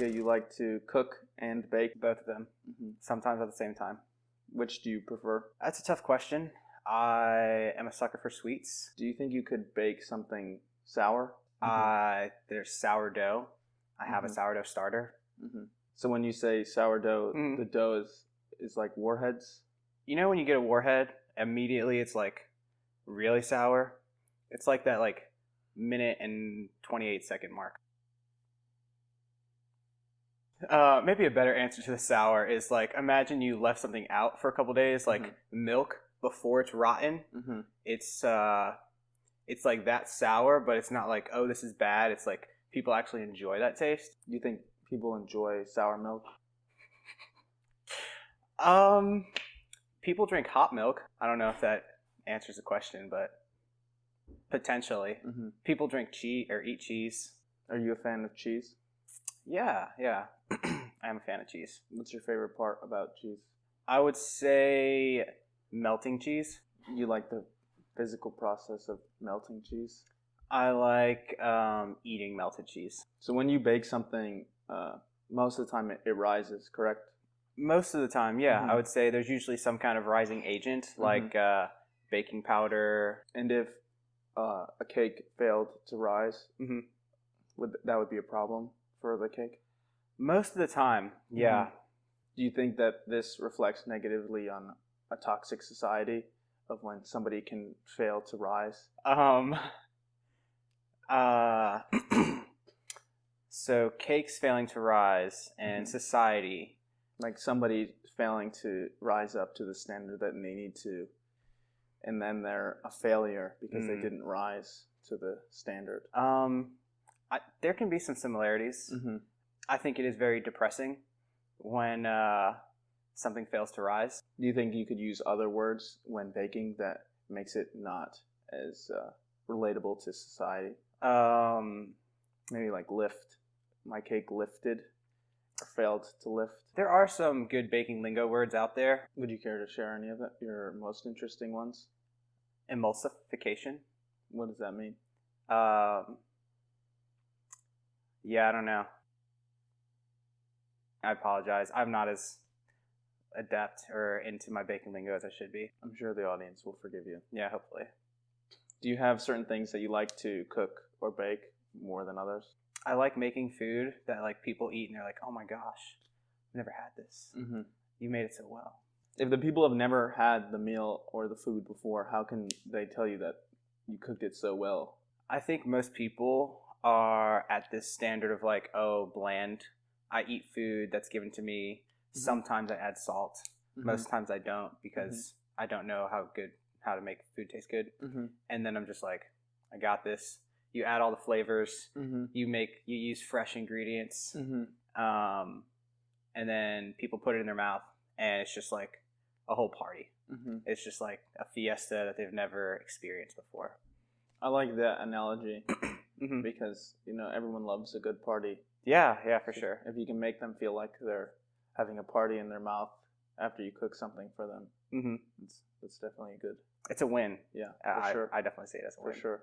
Yeah, you like to cook and bake. Both of them, sometimes at the same time. Which do you prefer? That's a tough question. I am a sucker for sweets. Do you think you could bake something sour? There's sourdough. I have a sourdough starter. So when you say sourdough, the dough is like warheads? You know when you get a warhead, immediately it's like really sour? It's like that like minute and 28-second mark. Maybe a better answer to the sour is like, imagine you left something out for a couple days, like milk before it's rotten. It's like that sour, but it's not like, oh, this is bad. It's like people actually enjoy that taste. Do you think people enjoy sour milk? People drink hot milk. I don't know if that answers the question, but potentially. People drink cheese or eat cheese. Are you a fan of cheese? Yeah. I am a fan of cheese. What's your favorite part about cheese? I would say melting cheese. You like the physical process of melting cheese? I like eating melted cheese. So when you bake something, most of the time it rises, correct? Most of the time, yeah. I would say there's usually some kind of rising agent, like baking powder. And if a cake failed to rise, that would be a problem for the cake? Most of the time, yeah. Do you think that this reflects negatively on a toxic society of when somebody can fail to rise? So cakes failing to rise and society. Like somebody failing to rise up to the standard that they need to, and then they're a failure because they didn't rise to the standard. There can be some similarities. I think it is very depressing when something fails to rise. Do you think you could use other words when baking that makes it not as relatable to society? Maybe like lift. My cake lifted or failed to lift. There are some good baking lingo words out there. Would you care to share any of it? Your most interesting ones? Emulsification. What does that mean? Yeah, I don't know. I apologize. I'm not as adept or into my baking lingo as I should be. I'm sure the audience will forgive you. Yeah, hopefully. Do you have certain things that you like to cook or bake more than others? I like making food that like people eat and they're like, oh my gosh, I've never had this. You made it so well. If the people have never had the meal or the food before, how can they tell you that you cooked it so well? I think most people are at this standard of like, oh, bland. I eat food that's given to me. Sometimes I add salt. Most times I don't because I don't know how to make food taste good. And then I'm just like, I got this. You add all the flavors. You use fresh ingredients. And then people put it in their mouth and it's just like a whole party. It's just like a fiesta that they've never experienced before. I like that analogy because, everyone loves a good party. Yeah, for sure. If you can make them feel like they're having a party in their mouth after you cook something for them, it's definitely good. It's a win. Yeah, for sure. I definitely say it as a win. For sure.